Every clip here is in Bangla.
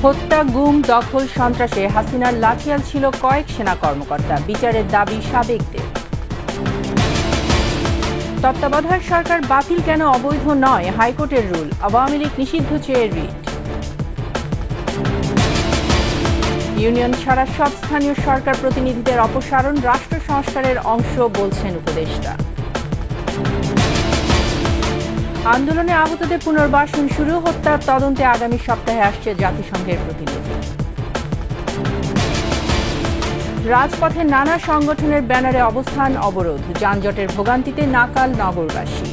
হত্যা, গুম, দখল, সন্ত্রাসে হাসিনার লাঠিয়াল ছিল কয়েক সেনা কর্মকর্তা, বিচারের দাবি সাবেকদের। তত্ত্বাবধায়ক সরকার বাতিল কেন অবৈধ নয়, হাইকোর্টের রুল, আওয়ামী লীগ নিষিদ্ধ চেয়ে রিট। ইউনিয়ন ছাড়া সব স্থানীয় সরকার প্রতিনিধিদের অপসারণ রাষ্ট্র সংস্কারের অংশ বলছেন উপদেষ্টা। আন্দোলনে আহতদের পুনর্বাসন শুরু, হত্যার তদন্তে আগামী সপ্তাহে আসছে জাতিসংঘের প্রতিনিধি। রাজপথে নানা সংগঠনের ব্যানারে অবস্থান অবরোধ, যানজটের ভোগান্তিতে নাকাল নগরবাসী।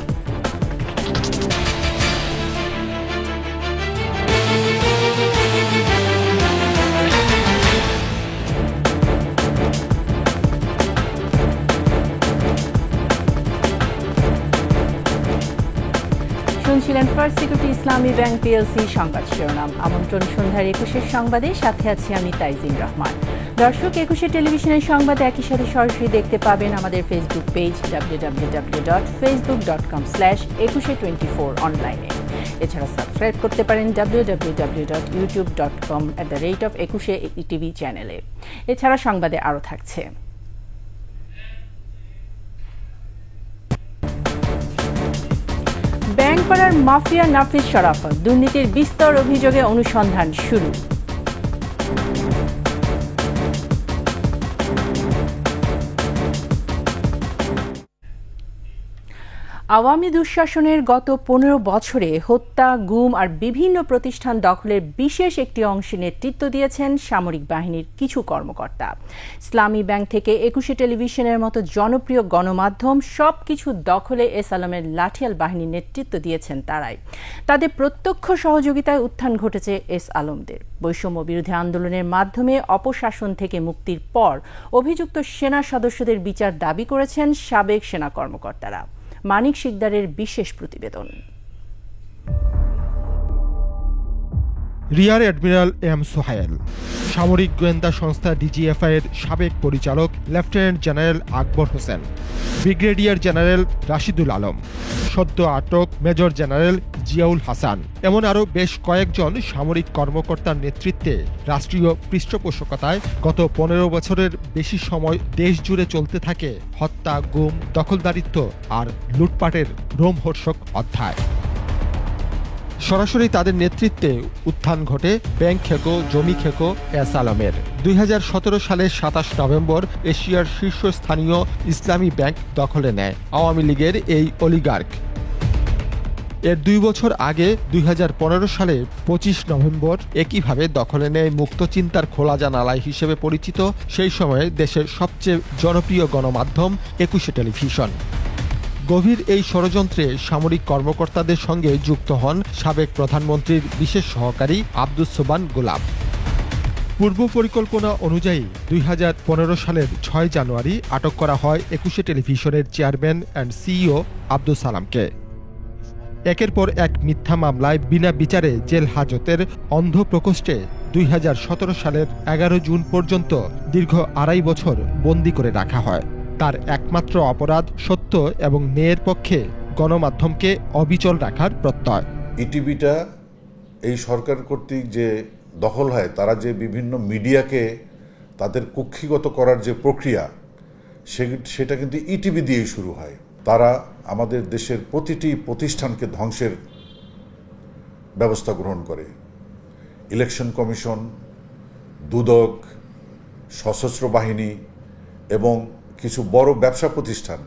শুনছিলেন ফার্স্ট সিকিউরিটি ইসলামী ব্যাংক পিএলসি সংবাদ শিরোনাম। আমন্ত্রণ সন্ধ্যার 21-এর সংবাদে, সাথে আছি আমি তাইজিন রহমান। দর্শক, 21 টেলিভিশনের সংবাদ একই সাথে সরাসরি দেখতে পাবেন আমাদের ফেসবুক পেজ www.facebook.com/2124 অনলাইনে। এছাড়া সাবস্ক্রাইব করতে পারেন www.youtube.com/21TV চ্যানেলে। এছাড়া সংবাদে আরও থাকছে। ব্যাংকপাড়ার মাফিয়া নাফিজ শরাফত, দুর্নীতির বিস্তর অভিযোগে অনুসন্ধান শুরু। আওয়ামী দুঃশাসনের গত 15 বছরে হত্যা, গুম আর বিভিন্ন প্রতিষ্ঠান দখলের বিশেষ একটি অংশে নেতৃত্ব দিয়েছেন সামরিক বাহিনীর কিছু কর্মকর্তা। ইসলামী ব্যাংক থেকে 21 টেলিভিশনের মতো জনপ্রিয় গণমাধ্যম সবকিছু দখলে এস আলমের লাঠিয়াল বাহিনীর নেতৃত্ব দিয়েছেন তারাই। তাদের প্রত্যক্ষ সহযোগিতায় উত্থান ঘটেছে এস আলমদের। বৈষম্য বিরোধী আন্দোলনের মাধ্যমে অপশাসন থেকে মুক্তির পর অভিযুক্ত সেনা সদস্যদের বিচার দাবি করেছেন সাবেক সেনা কর্মকর্তারা। মানিক শিকদারের বিশেষ প্রতিবেদন। রিয়ার অ্যাডমিরাল এম সোহায়েল, সামরিক গোয়েন্দা সংস্থা ডিজিএফআই এর সাবেক পরিচালক lieutenant general Akbar Hossain, brigadier general Rashidul Alam, সদ্য আটক মেজর জেনারেল জিয়াউল হাসান, এমন আরও বেশ কয়েকজন সামরিক কর্মকর্তার নেতৃত্বে রাষ্ট্রীয় পৃষ্ঠপোষকতায় গত 15 বছরের বেশি সময় দেশ জুড়ে চলতে থাকে হত্যা, গুম, দখলদারিত্ব আর লুটপাটের রোমহর্ষক অধ্যায়। সরাসরি তাদের নেতৃত্বে উত্থান ঘটে ব্যাংক খেকো, জমি খেকো এস আলমের। 2017 সালের 27 নভেম্বর এশিয়ার শীর্ষস্থানীয় ইসলামী ব্যাংক দখলে নেয় আওয়ামী লীগের এই অলিগার্ক। এর 2 বছর আগে 2015 সালে 25 নভেম্বর একইভাবে দখলে নেয় মুক্ত চিন্তার খোলা জানালা হিসেবে পরিচিত সেই সময়ে দেশের সবচেয়ে জনপ্রিয় গণমাধ্যম 21 টেলিভিশন। গভীর এই ষড়যন্ত্রে সামরিক কর্মকর্তাদের সঙ্গে যুক্ত হন সাবেক প্রধানমন্ত্রীর বিশেষ সহকারী আব্দুস সোবান গোলাম। পূর্ব পরিকল্পনা অনুযায়ী 2015 সালের 6 জানুয়ারি আটক করা হয় 21 টেলিভিশনের চেয়ারম্যান অ্যান্ড সিইও আব্দুস সালামকে। একের পর এক মিথ্যা মামলায় বিনা বিচারে জেল হাজতের অন্ধ প্রকোষ্ঠে 2017 সালের 11 জুন পর্যন্ত দীর্ঘ 2.5 বছর বন্দী করে রাখা হয়। তার একমাত্র অপরাধ সত্য এবং ন্যায়ের পক্ষে গণমাধ্যমকে অবিচল রাখার প্রত্যয়। ইটিভিটা এই সরকার কর্তৃক যে দখল হয়, তারা যে বিভিন্ন মিডিয়াকে তাদের কক্ষিগত করার যে প্রক্রিয়া, সেটা কিন্তু ইটিভি দিয়েই শুরু হয়। তারা আমাদের দেশের প্রতিটি প্রতিষ্ঠানকে ধ্বংসের ব্যবস্থা গ্রহণ করে। ইলেকশন কমিশন, দুদক, সশস্ত্র বাহিনী এবং কিছু বড় ব্যবসা প্রতিষ্ঠান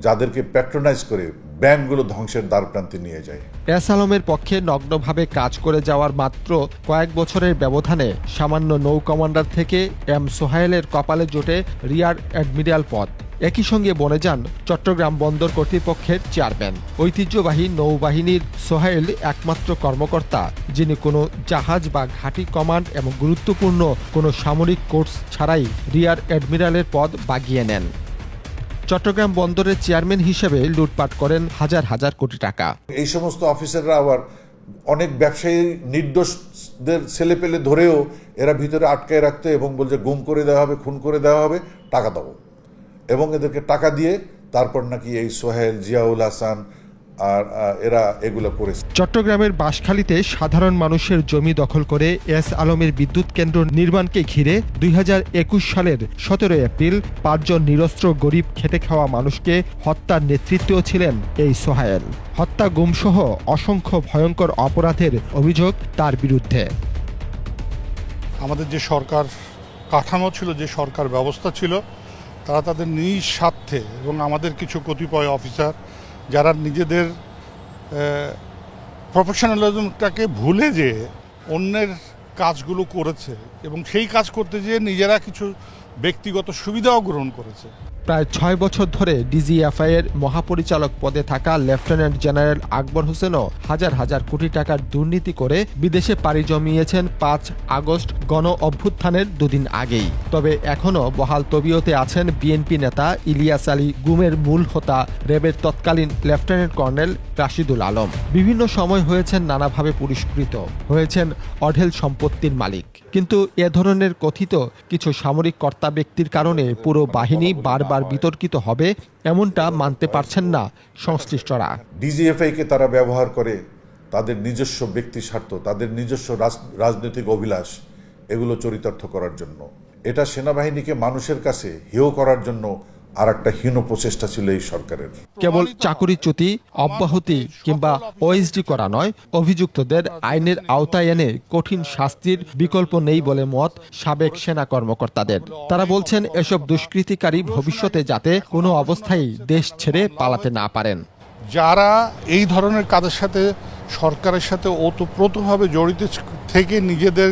যাদেরকে প্যাট্রোনাইজ করে ব্যাংকগুলো ধ্বংসের দ্বারপ্রান্তে নিয়ে যায়। এস আলমের পক্ষে নগ্নভাবে কাজ করে যাওয়ার মাত্র কয়েক বছরের ব্যবধানে সামান্য নৌ কমান্ডার থেকে এম সোহায়েলের কপালে জোটে রিয়ার অ্যাডমিরাল পদ। একই সঙ্গে বনে যান চট্টগ্রাম বন্দর কর্তৃপক্ষের চেয়ারম্যান। ঐতিহ্যবাহী নৌবাহিনীর সোহায়েল একমাত্র কর্মকর্তা যিনি কোনো জাহাজ বা ঘাঁটি কমান্ড এবং গুরুত্বপূর্ণ কোনো সামরিক কোর্স ছাড়াই রিয়ার অ্যাডমিরালের পদ বাগিয়ে নেন। চট্টগ্রাম বন্দরের চেয়ারম্যান হিসেবে লুটপাট করেন হাজার হাজার কোটি টাকা। এই সমস্ত অফিসাররা আবার অনেক ব্যবসায়ী নির্দোষদের ছেলেপেলে ধরেও এরা ভিতরে আটকায় রাখতে এবং বলছে গুম করে দেওয়া হবে, খুন করে দেওয়া হবে, টাকা দেবো, এবং এদেরকে টাকা দিয়ে তারপর নাকি এই সোহেল, জিয়াউল হাসান আর এরা এগুলো করেছে। চট্টগ্রামের বাঁশখালীতে সাধারণ মানুষের জমি দখল করে এস আলমের বিদ্যুৎ কেন্দ্র নির্মাণকে ঘিরে 2021 সালের 17 এপ্রিল 5 জন নিরস্ত্র গরিব খেটে খাওয়া মানুষকে হত্যার নেতৃত্বেও ছিলেন এই সোহায়েল। হত্যা, গুমসহ অসংখ্য ভয়ঙ্কর অপরাধের অভিযোগ তার বিরুদ্ধে। আমাদের যে সরকার কাঠামো ছিল, যে সরকার ব্যবস্থা ছিল, তারা তাদের নিজ স্বার্থে এবং আমাদের কিছু কতিপয় অফিসার যারা নিজেদের প্রফেশনালিজমটাকে ভুলে যেয়ে অন্যের কাজগুলো করেছে এবং সেই কাজ করতে যেয়ে নিজেরা কিছু ব্যক্তিগত সুবিধাও গ্রহণ করেছে। প্রায় 6 বছর ধরে ডিজিএফআই এর মহাপরিচালক পদে থাকা লেফটেন্যান্ট জেনারেল আকবর হোসেনও হাজার হাজার কোটি টাকার দুর্নীতি করে বিদেশে পাড়ি জমিয়েছেন 5 আগস্ট গণ অভ্যুত্থানের দুদিন আগেই। তবে এখনও বহাল তবিয়তে আছেন বিএনপি নেতা ইলিয়াস আলী গুমের মূল হোতা র্যাবের তৎকালীন লেফটেন্যান্ট কর্নেল রাশিদুল আলম। বিভিন্ন সময় হয়েছেন নানাভাবে পুরস্কৃত, হয়েছেন অঢেল সম্পত্তির মালিক। কিন্তু এ ধরনের কথিত কিছু সামরিক কর্তা ব্যক্তির কারণে পুরো বাহিনী বারবার বিতর্কিত হবে, এমনটা মানতে পারছেন না সংশ্লিষ্টরা। ডিজিএফআই কে তারা ব্যবহার করে তাদের নিজস্ব ব্যক্তি স্বার্থ, তাদের নিজস্ব রাজনৈতিক অভিলাষ এগুলো চরিতার্থ করার জন্য। এটা সেনাবাহিনীকে মানুষের কাছে হেয় করার জন্য আর একটা হীন প্রচেষ্টা ছিল এই সরকারের। কেবল চাকুরিচ্যুতি, অব্যাহতি কিংবা ওএসডি করা নয়, অভিযুক্তদের আইনের আওতায় এনে কঠিন শাস্তির বিকল্প নেই বলে মত সাবেক সেনা কর্মকর্তাদের। তারা বলছেন এসব দুষ্কৃতিকারী ভবিষ্যতে যাতে কোনো অবস্থায় দেশ ছেড়ে পালাতে না পারেন। যারা এই ধরনের কাজের সাথে সরকারের সাথে ওতপ্রোতভাবে জড়িত থেকে নিজেদের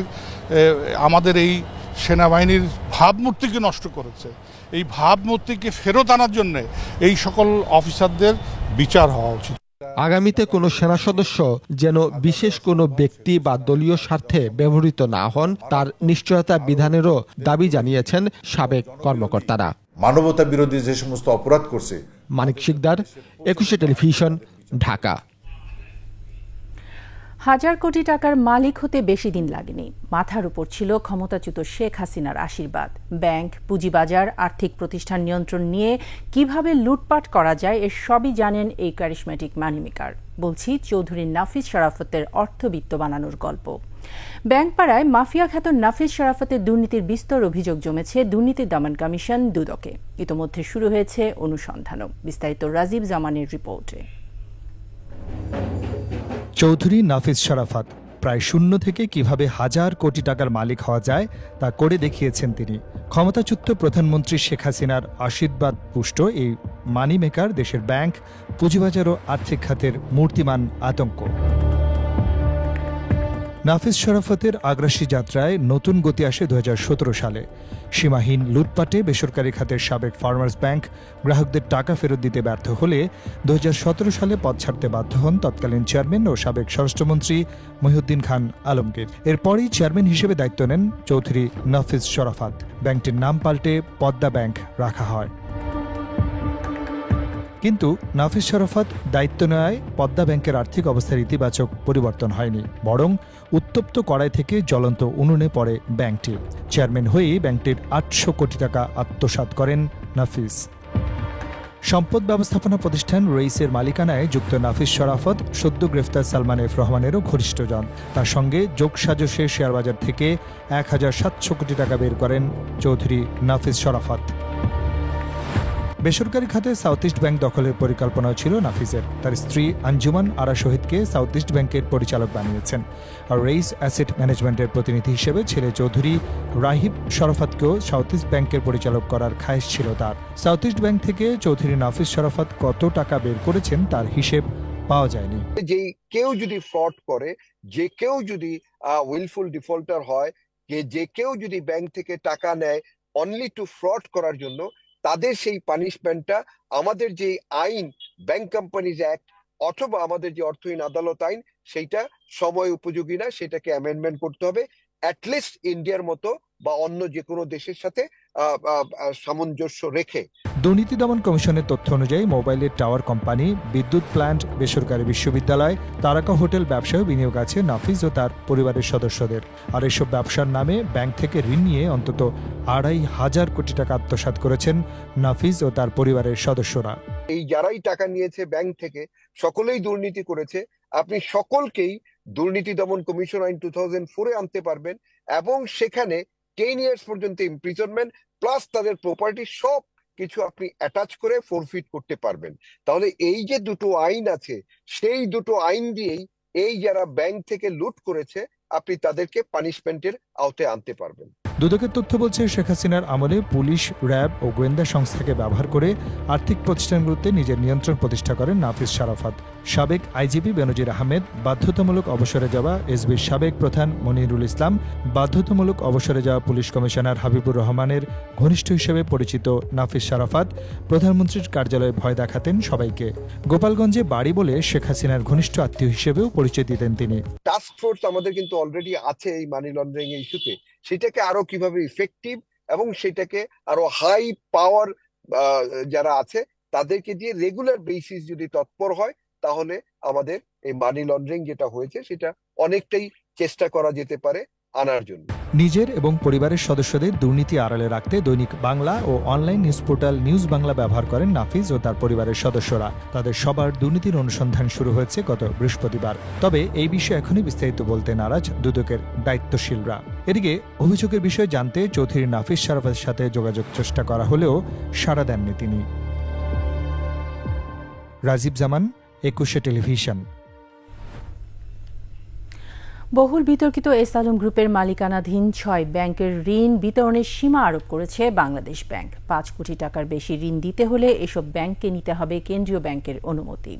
আমাদের এই সেনাবাহিনীর ভাবমূর্তিকে নষ্ট করেছে, এই ভাবমূর্তিকে ফেরত আনার জন্য এই সকল অফিসারদের বিচার হওয়া উচিত। আগামীতে কোনো সেনা সদস্য যেন বিশেষ কোনো ব্যক্তি বা দলীয় স্বার্থে ব্যবহৃত না হন, তার নিশ্চয়তা বিধানেরও দাবি জানিয়েছেন সাবেক কর্মকর্তারা। মানবতা বিরোধী যে সমস্ত অপরাধ করছে। মানিক শিকদার, 21 টেলিভিশন, ঢাকা। হাজার কোটি টাকার মালিক হতে বেশি দিন লাগেনি। মাথার উপর ছিল ক্ষমতাচ্যুত শেখ হাসিনার আশীর্বাদ। ব্যাংক, পুঁজিবাজার, আর্থিক প্রতিষ্ঠান নিয়ন্ত্রণ নিয়ে কিভাবে লুটপাট করা যায় এর সবই জানেন এই ক্যারিশম্যাটিক মানিমেকার। বলছি চৌধুরী নাফিস শরাফতের অর্থবিত্ত বানানোর গল্প। ব্যাংকপাড়ায় মাফিয়া খ্যাত নাফিস শরাফতের দুর্নীতির বিস্তর অভিযোগ জমেছে দুর্নীতি দমন কমিশন দুদকে। ইতোমধ্যে শুরু হয়েছে অনুসন্ধানও। বিস্তারিত রাজীব জামানের রিপোর্টে। চৌধুরী নাফিস শরাফত প্রায় শূন্য থেকে কিভাবে হাজার কোটি টাকার মালিক হওয়া যায় তা করে দেখিয়েছেন তিনি। ক্ষমতাচ্যুত প্রধানমন্ত্রী শেখ হাসিনার আশীর্বাদ পুষ্ট এই মানি মেকার দেশের ব্যাংক, পুঁজিবাজার ও আর্থিক খাতের মূর্তিমান আতঙ্ক। নাফিস শরাফতের আগ্রাসী যাত্রায় নতুন গতি আসে 2017 সালে। সীমাহীন লুটপাটে বেসরকারি খাতের সাবেক ফার্মার্স ব্যাংক গ্রাহকদের টাকা ফেরত দিতে ব্যর্থ হলে 2017 সালে পদ ছাড়তে বাধ্য হন তৎকালীন চেয়ারম্যান ও সাবেক স্বরাষ্ট্রমন্ত্রী মহিউদ্দিন খান আলমগীর। এরপরই চেয়ারম্যান হিসেবে দায়িত্ব নেন চৌধুরী নাফিস শরাফত। ব্যাংকটির নাম পাল্টে পদ্মা ব্যাংক রাখা হয়। কিন্তু নাফিস শরাফত দায়িত্ব নেওয়ায় পদ্মা ব্যাংকের আর্থিক অবস্থার ইতিবাচক পরিবর্তন হয়নি, বরং উত্তপ্ত কড়াই থেকে জ্বলন্ত উনুনে পড়ে ব্যাংকটি। চেয়ারম্যান হয়েই ব্যাংকটির 800 কোটি টাকা আত্মসাৎ করেন নাফিস। সম্পদ ব্যবস্থাপনা প্রতিষ্ঠান রেইসের মালিকানায় যুক্ত নাফিস শরাফত সদ্য গ্রেফতার সালমান এফ রহমানেরও ঘনিষ্ঠজন। তার সঙ্গে যোগসাজশে শেয়ারবাজার থেকে 1700 কোটি টাকা বের করেন চৌধুরী নাফিস শরাফত। বেসরকারি খাতে সাউথ ইস্ট ব্যাংক দখলের পরিকল্পনা ছিল নাফিসের। তার স্ত্রী আঞ্জুমান আরা শহীদকে সাউথ ইস্ট ব্যাংকের পরিচালক বানিয়েছেন। আর রেইস অ্যাসেট ম্যানেজমেন্টের প্রতিনিধি হিসেবে ছেলে চৌধুরী রাহিব শরাফতকেও সাউথ ইস্ট ব্যাংকের পরিচালক করার খায়েশ ছিল তার। সাউথ ইস্ট ব্যাংক থেকে চৌধুরী নাফিস শরাফত কত টাকা বের করেছেন তার হিসেব পাওয়া যায়নি। যে কেউ যদি ফ্রড করে, যে কেউ যদি উইলফুল ডিফল্টার হয়, যে কেউ যদি ব্যাংক থেকে টাকা নেয় অনলি টু ফ্রড করার জন্য, তাদের সেই পানিশমেন্টটা আমাদের যে আইন ব্যাংক কোম্পানিজ অ্যাক্ট অথবা আমাদের যে অর্থহীন আদালত আইন, সেইটা সময় উপযোগী না, সেটাকে অ্যামেন্ডমেন্ট করতে হবে। অ্যাটলিস্ট ইন্ডিয়ার মতো বা অন্য যে কোনো দেশের সাথে সামঞ্জস্য রেখে। দুর্নীতি দমন কমিশনের তথ্য অনুযায়ী মোবাইলের টাওয়ার কোম্পানি, বিদ্যুৎ প্ল্যান্ট, বেসরকারি বিশ্ববিদ্যালয়, তারকা হোটেল ব্যবসায় বিনিয়োগ আছে নাফিজ ও তার পরিবারের সদস্যদের। আর এসব ব্যবসার নামে ব্যাংক থেকে ঋণ নিয়ে অন্তত 2,500 কোটি টাকা আত্মসাৎ করেছেন নাফিজ ও তার পরিবারের সদস্যরা। এই যারাই টাকা নিয়েছে ব্যাংক থেকে সকলেই দুর্নীতি করেছে। আপনি সকলকেই দুর্নীতি দমন কমিশন আইন 2004 আনতে পারবেন এবং সেখানে 10 ইয়ার্স পর্যন্ত ইমপ্রিজনমেন্ট প্লাস তাদের প্রপার্টি সব কিছু আপনি অ্যাটাচ করে ফোরফিট করতে পারবেন। তাহলে এই যে দুটো আইন আছে সেই দুটো আইন দিয়েই এই যারা ব্যাংক থেকে লুট করেছে আপনি তাদেরকে পানিশমেন্টের আওতায় আনতে পারবেন। দুদকের তথ্য বলছে, শেখ হাসিনার আমলে পুলিশ, র্যাব ও গোয়েন্দা সংস্থাকে ব্যবহার করে আর্থিক প্রতিষ্ঠানগুলোতে নিজের নিয়ন্ত্রণ প্রতিষ্ঠা করেন নাফিজ শারাফাত। সাবেক আইজিপি বেনজির আহমেদ, বাধ্যতামূলক অবসরে যাওয়া এসবির সাবেক প্রধান মনিরুল ইসলাম, বাধ্যতামূলক অবসরে যাওয়া পুলিশ কমিশনার হাবিবুর রহমানের ঘনিষ্ঠ হিসেবে পরিচিত নাফিজ শারাফাত প্রধানমন্ত্রীর কার্যালয়ে ভয় দেখাতেন সবাইকে। গোপালগঞ্জে বাড়ি বলে শেখ হাসিনার ঘনিষ্ঠ আত্মীয় হিসেবেও পরিচয় দিতেন তিনি। টাস্ক ফোর্স আমাদের কিন্তু অলরেডি আছে এই মানি লন্ডারিং এর ইস্যুতে, সেটাকে আরো কিভাবে ইফেক্টিভ এবং সেটাকে আরো হাই পাওয়ার যারা আছে তাদেরকে দিয়ে রেগুলার বেসিস যদি তৎপর হয় তাহলে আমাদের এই মানি লন্ডারিং যেটা হয়েছে সেটা অনেকটাই চেষ্টা করা যেতে পারে আনার জন্য। নিজের এবং পরিবারের সদস্যদের দুর্নীতি আড়ালে রাখতে দৈনিক বাংলা ও online news portal News Bangla ব্যবহার করেন নাফিজ ও তার পরিবারের সদস্যরা। তাদের সবার দুর্নীতির অনুসন্ধান শুরু হয়েছে গত বৃহস্পতিবার। তবে এই বিষয়ে এখনই বিস্তারিত বলতে নারাজ দুদকের দায়িত্বশীলরা। এদিকে অভিযোগের বিষয়ে জানতে চৌধুরী নাফিজ শারাফাতের সাথে যোগাযোগ চেষ্টা করা হলেও সাড়া দেননি তিনি। রাজীব জামান, 21 টেলিভিশন। বহুল বিতর্কিত এস আলম গ্রুপের মালিকানাধীন 6 ব্যাংকের ঋণ বিতরণের সীমা আরোপ করেছে বাংলাদেশ ব্যাংক। 5 কোটি টাকার বেশি ঋণ দিতে হলে এসব ব্যাংককে নিতে হবে কেন্দ্রীয় ব্যাংকের অনুমতি।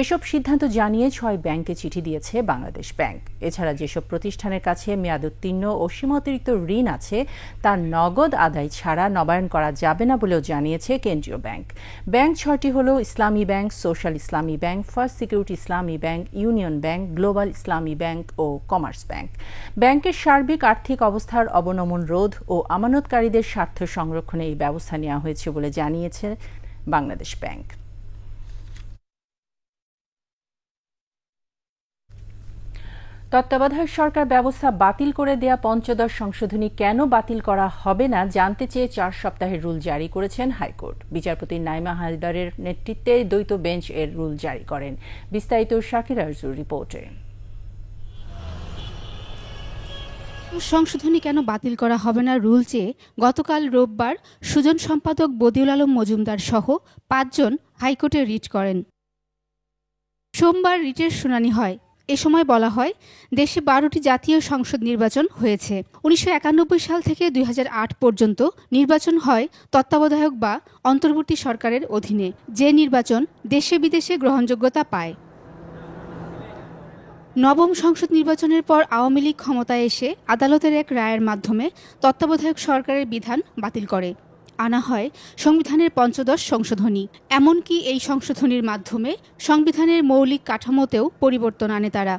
এসব সিদ্ধান্ত জানিয়ে 6 ব্যাংকে চিঠি দিয়েছে বাংলাদেশ ব্যাংক। এছাড়া যেসব প্রতিষ্ঠানের কাছে মেয়াদোত্তীর্ণ ও সীমাতিরিক্ত ঋণ আছে তার নগদ আদায় ছাড়া নবায়ন করা যাবে না বলেও জানিয়েছে কেন্দ্রীয় ব্যাংক। ব্যাংক 6টি হল ইসলামী ব্যাংক, সোশ্যাল ইসলামী ব্যাংক, ফার্স্ট সিকিউরিটি ইসলামী ব্যাংক, ইউনিয়ন ব্যাংক, গ্লোবাল ইসলামী ব্যাংক ও কমার্স ব্যাংক। ব্যাংকের সার্বিক আর্থিক অবস্থার অবনমন রোধ ও আমানতকারীদের স্বার্থ সংরক্ষণে এই ব্যবস্থা নেওয়া হয়েছে বলে জানিয়েছে বাংলাদেশ ব্যাংক। তত্ত্বাবধায়ক সরকার ব্যবস্থা বাতিল করে দেয়া পঞ্চদশ সংশোধনী কেন বাতিল করা হবে না জানতে চেয়ে 4 সপ্তাহের রুল জারি করেছেন হাইকোর্ট। বিচারপতি নাইমা হালদারের নেতৃত্বে দ্বৈত বেঞ্চ এর রুল জারি করেন। বিস্তারিত শাকির আরজুর রিপোর্টে। সংশোধনী কেন বাতিল করা হবে না রুল চেয়ে গতকাল রোববার সুজন সম্পাদক বদিউল আলম মজুমদার সহ 5 জন হাইকোর্টে রিট করেন। সোমবার রিটের শুনানি হয়। এ সময় বলা হয়, দেশে 12টি জাতীয় সংসদ নির্বাচন হয়েছে। 1991 সাল থেকে 2008 পর্যন্ত নির্বাচন হয় তত্ত্বাবধায়ক বা অন্তর্বর্তী সরকারের অধীনে, যে নির্বাচন দেশে বিদেশে গ্রহণযোগ্যতা পায়। নবম সংসদ নির্বাচনের পর আওয়ামী লীগ ক্ষমতায় এসে আদালতের এক রায়ের মাধ্যমে তত্ত্বাবধায়ক সরকারের বিধান বাতিল করে আনা হয় সংবিধানের পঞ্চদশ সংশোধনী। এমনকি এই সংশোধনীর মাধ্যমে সংবিধানের মৌলিক কাঠামোতেও পরিবর্তন আনে তারা।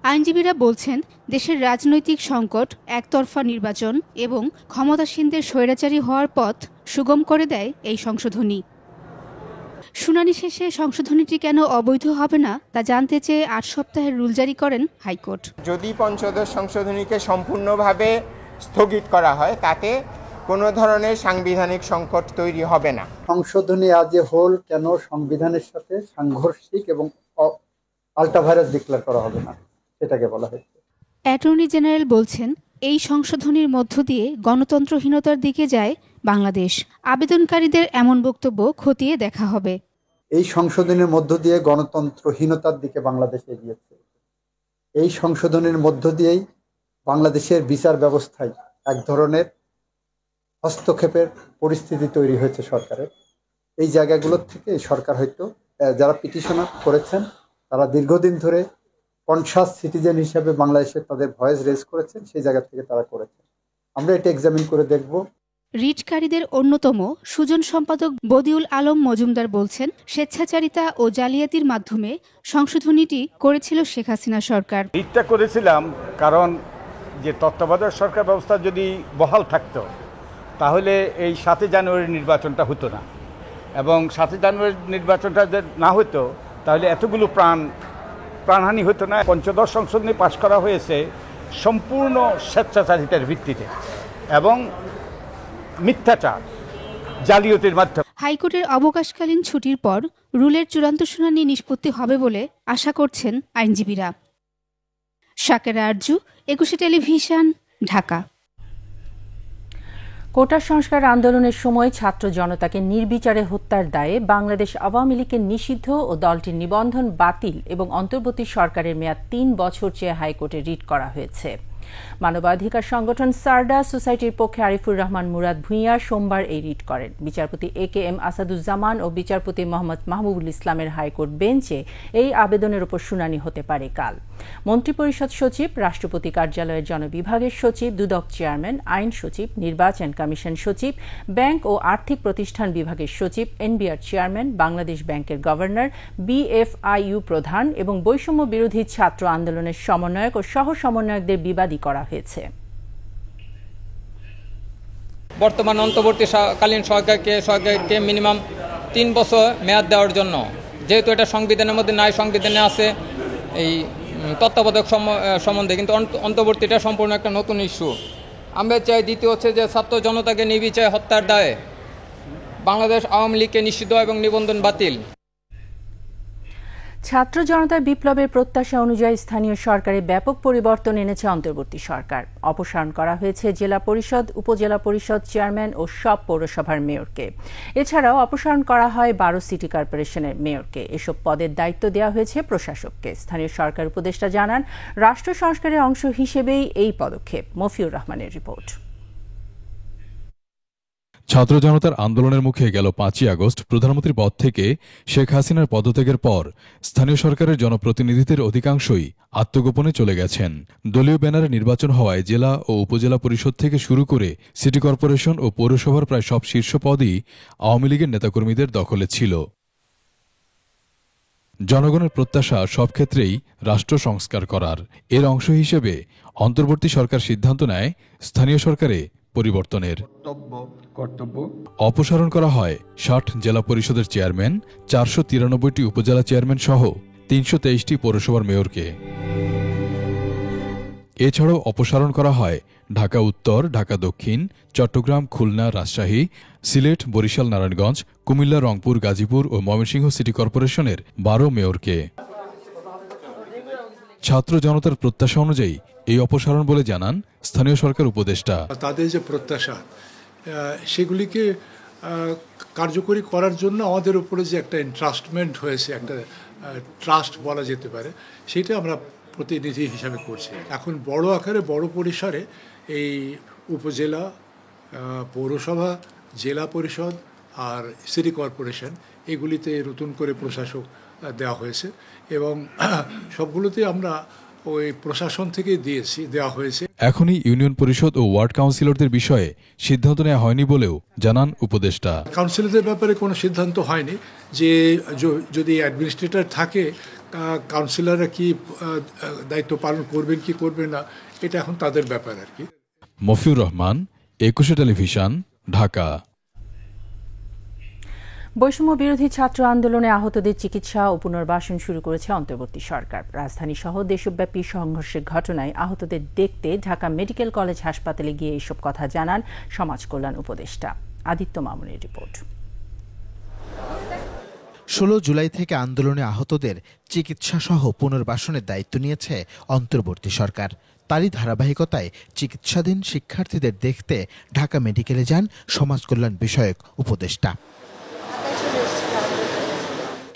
আইনজীবীরা বলছেন, দেশের রাজনৈতিক সংকট, একতরফা নির্বাচন এবং ক্ষমতাসীনদের স্বৈরাচারী হওয়ার পথ সুগম করে দেয় এই সংশোধনী। শুনানি শেষে সংশোধনীটি কেন অবৈধ হবে না তা জানতে চেয়ে 8 সপ্তাহের রুল জারি করেন হাইকোর্ট। যদি পঞ্চদশ সংশোধনীকে সম্পূর্ণভাবে স্থগিত করা হয় তাতে কোনো ধরনের সাংবিধানিক সংকট তৈরি হবে না। সংশোধনী আজ এ হোল কেন সংবিধানের সাথে সাংঘর্ষিক এবং আল্ট্রাভাইরাস ডিক্লেয়ার করা হবে না সেটাকে বলা হয়েছে। অ্যাটর্নি জেনারেল বলছেন, এই সংশোধনীর মধ্য দিয়ে গণতন্ত্রহীনতার দিকে যায় বাংলাদেশ। আবেদনকারীদের এমন বক্তব্য খতিয়ে দেখা হবে। এই সংশোধনের মধ্য দিয়ে গণতন্ত্রহীনতার দিকে বাংলাদেশ এগিয়েছে। এই সংশোধনের মধ্য দিয়েই বাংলাদেশের বিচার ব্যবস্থায় এক ধরনের হস্তক্ষেপের পরিস্থিতি তৈরি হয়েছে সরকারের। এই জায়গাগুলোর থেকে সরকার হয়তো যারা পিটিশনার করেছেন তারা দীর্ঘদিন ধরে কনসাস সিটিজেন হিসেবে বাংলাদেশে তাদের ভয়েস রেজ করেছেন, সেই জায়গা থেকে তারা করেছেন। আমরা এটা এক্সামিন করে দেখব। রিটকারীদের অন্যতম সুজন সম্পাদক বদিউল আলম মজুমদার বলছেন, স্বেচ্ছাচারিতা ও জালিয়াতির মাধ্যমে সংশোধনীটি করেছিল শেখ হাসিনা সরকার। রিটটা করেছিলাম কারণ যে তত্ত্বাবধায়ক সরকার ব্যবস্থা যদি বহাল থাকতো তাহলে এই 7 জানুয়ারি নির্বাচনটা হতো না, এবং 7 জানুয়ারি নির্বাচনটা যদি না হতো তাহলে এতগুলো প্রাণহানি হতো না। পঞ্চদশ সংশোধনী পাশ করা হয়েছে সম্পূর্ণ স্বেচ্ছাচারিতার ভিত্তিতে এবং মিথ্যাচার জালিয়াতির মাধ্যমে। হাইকোর্টের অবকাশকালীন ছুটির পর রুলের চূড়ান্ত শুনানি নিষ্পত্তি হবে বলে আশা করছেন আইনজীবীরা। শাকেরা আরজু, 21 টেলিভিশন, ঢাকা। কোটা সংস্কার আন্দোলনের সময় ছাত্র জনতাকে নির্বিচারে হত্যার দায়ে বাংলাদেশ আওয়ামী লীগের নিষিদ্ধ ও দলটির নিবন্ধন বাতিল এবং অন্তর্বর্তী সরকারের মেয়াদ 3 বছর চেয়ে হাইকোর্টে রিট করা হয়েছে। মানবাধিকার সংগঠন সারডা সোসাইটির পক্ষে আরিফুর রহমান মুরাদ ভূঁইয়া সোমবার এই রিট করেন। বিচারপতি AKM আসাদুজ্জামান ও বিচারপতি মোহাম্মদ মাহবুবুল ইসলামের হাইকোর্ট বেঞ্চে এই আবেদনের উপর শুনানি হতে পারে কাল। মন্ত্রিপরিষদ সচিব, রাষ্ট্রপতি কার্যালয়ের জনবিভাগের সচিব, দুদক চেয়ারম্যান, আইন সচিব, নির্বাচন কমিশন সচিব, ব্যাংক ও আর্থিক প্রতিষ্ঠান বিভাগের সচিব, NBR চেয়ারম্যান, বাংলাদেশ ব্যাংকের গভর্নর, BFIU প্রধান এবং বৈষম্য বিরোধী ছাত্র আন্দোলনের সমন্বয়ক ও সহ সমন্বয়কদের বিবাদী করা হয়েছে। বর্তমান অন্তর্বর্তীকালীন সরকারকে মিনিমাম 3 বছর মেয়াদ দেওয়ার জন্য, যেহেতু এটা সংবিধানের মধ্যে নাই, সংবিধানে আছে এই তত্ত্বাবধায়ক সম্বন্ধে, কিন্তু অন্তর্বর্তীটা সম্পূর্ণ একটা নতুন ইস্যু। আমরা চাই দ্বিতীয় হচ্ছে যে ছাত্র জনতাকে নির্বিচারে হত্যার দায়ে বাংলাদেশ আওয়ামী লীগকে নিষিদ্ধ এবং নিবন্ধন বাতিল। ছাত্র জনতার বিপ্লবের প্রত্যাশা অনুযায়ী স্থানীয় সরকারে ব্যাপক পরিবর্তন এনেছে অন্তর্বর্তী সরকার। অপসারণ করা হয়েছে জেলা পরিষদ, উপজেলা পরিষদ চেয়ারম্যান ও সব পৌরসভার মেয়রকে। এছাড়াও অপসারণ করা হয় 12 সিটি কর্পোরেশনের মেয়রকে। এসব পদের দায়িত্ব দেওয়া হয়েছে প্রশাসককে। স্থানীয় সরকার উপদেষ্টা জানান, রাষ্ট্র সংস্কারের অংশ হিসেবেই এই পদক্ষেপ। মফিউর রহমানের রিপোর্ট। ছাত্র জনতার আন্দোলনের মুখে গেল 5ই আগস্ট প্রধানমন্ত্রী পদ থেকে শেখ হাসিনার পদত্যাগের পর স্থানীয় সরকারের জনপ্রতিনিধিদের অধিকাংশই আত্মগোপনে চলে গেছেন। দলীয় ব্যানারে নির্বাচন হওয়ায় জেলা ও উপজেলা পরিষদ থেকে শুরু করে সিটি কর্পোরেশন ও পৌরসভার প্রায় সব শীর্ষ পদই আওয়ামী লীগের নেতাকর্মীদের দখলে ছিল। জনগণের প্রত্যাশা সব ক্ষেত্রেই রাষ্ট্র সংস্কার করার। এর অংশ হিসেবে অন্তর্বর্তী সরকার সিদ্ধান্ত নেয় স্থানীয় সরকারে পরিবর্তনের। অপসারণ করা হয় 60 জেলা পরিষদের চেয়ারম্যান, 493টি উপজেলা চেয়ারম্যান সহ 323টি পৌরসভার মেয়রকে। এছাড়াও অপসারণ করা হয় ঢাকা উত্তর, ঢাকা দক্ষিণ, চট্টগ্রাম, খুলনা, রাজশাহী, সিলেট, বরিশাল, নারায়ণগঞ্জ, কুমিল্লা, রংপুর, গাজীপুর ও ময়মনসিংহ সিটি কর্পোরেশনের 12 মেয়রকে। ছাত্র জনতার প্রত্যাশা অনুযায়ী এই অপসারণ বলে জানান স্থানীয় সরকার উপদেষ্টা। তাদের যে প্রত্যাশা সেগুলিকে কার্যকরী করার জন্য আমাদের উপরে যে একটা এনট্রাস্টমেন্ট হয়েছে, একটা ট্রাস্ট বলা যেতে পারে, সেটা আমরা প্রতিনিধি হিসাবে করছি। এখন বড় আকারে, বড় পরিসরে এই উপজেলা, পৌরসভা, জেলা পরিষদ আর সিটি কর্পোরেশন এগুলিতে নতুন করে প্রশাসক দেওয়া হয়েছে এবং সবগুলোতে আমরা ওই প্রশাসন থেকে দেওয়া হয়েছে। এখনই ইউনিয়ন পরিষদ ও ওয়ার্ড কাউন্সিলরদের বিষয়ে সিদ্ধান্ত নেওয়া হয়নি বলেও জানান উপদেষ্টা। কাউন্সিলরদের ব্যাপারে কোনো সিদ্ধান্ত হয়নি যে যদি অ্যাডমিনিস্ট্রেটর থাকে কাউন্সিলররা কি দায়িত্ব পালন করবেন কি করবেন না, এটা এখন তাদের ব্যাপার আর কি। মফিউর রহমান, 21 টেলিভিশন, ঢাকা। বৈষম্য বিরোধী ছাত্র আন্দোলনে আহতদের চিকিৎসা ও পুনর্বাসন শুরু করেছে অন্তর্বর্তী সরকার। রাজধানী সহ দেশব্যাপী সংঘর্ষের ঘটনায় আহতদের দেখতে ঢাকা মেডিকেল কলেজ হাসপাতালে গিয়ে এসব কথা জানান সমাজ কল্যাণ উপদেষ্টা। আদিত্য মামুনের রিপোর্ট। 16 জুলাই থেকে আন্দোলনে আহতদের চিকিৎসা সহ পুনর্বাসনের দায়িত্ব নিয়েছে অন্তর্বর্তী সরকার। তারই ধারাবাহিকতায় চিকিৎসাধীন শিক্ষার্থীদের দেখতে ঢাকা মেডিকেলে যান সমাজ কল্যাণ বিষয়ক উপদেষ্টা।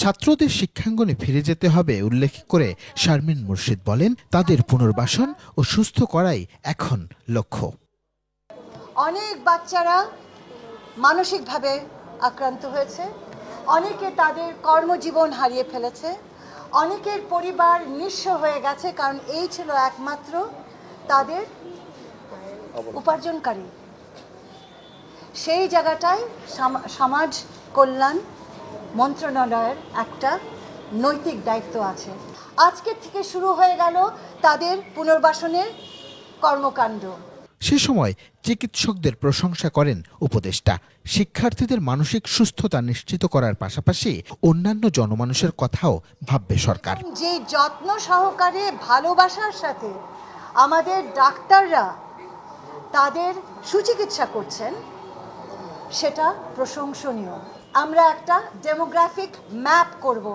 ছাত্রদের শিক্ষাঙ্গনে ফিরে যেতে হবে উল্লেখ করে শারমিন মুর্শিদ বলেন, তাদের পুনর্বাসন ও সুস্থ করাই এখন লক্ষ্য। অনেক বাচ্চারা মানসিকভাবে আক্রান্ত হয়েছে, অনেকে তাদের কর্মজীবন হারিয়ে ফেলেছে, অনেকের পরিবার নিঃস্ব হয়ে গেছে, কারণ এই ছিল একমাত্র তাদের উপার্জনকারী। সেই জায়গাটায় সমাজ কল্যাণ মন্ত্রণালয়ের একটা নৈতিক দায়িত্ব আছে। আজকে থেকে শুরু হয়ে গেল তাদের পুনর্বাসনের কর্মকাণ্ড। সে সময় চিকিৎসকদের প্রশংসা করেন উপদেষ্টা। শিক্ষার্থীদের মানসিক সুস্থতা নিশ্চিত করার পাশাপাশি অন্যান্য জনমানুষের কথাও ভাববে সরকার। যে যত্ন সহকারে ভালোবাসার সাথে আমাদের ডাক্তাররা তাদের সুচিকিৎসা করছেন সেটা প্রশংসনীয়। আমরা একটা ডেমোগ্রাফিক ম্যাপ করব।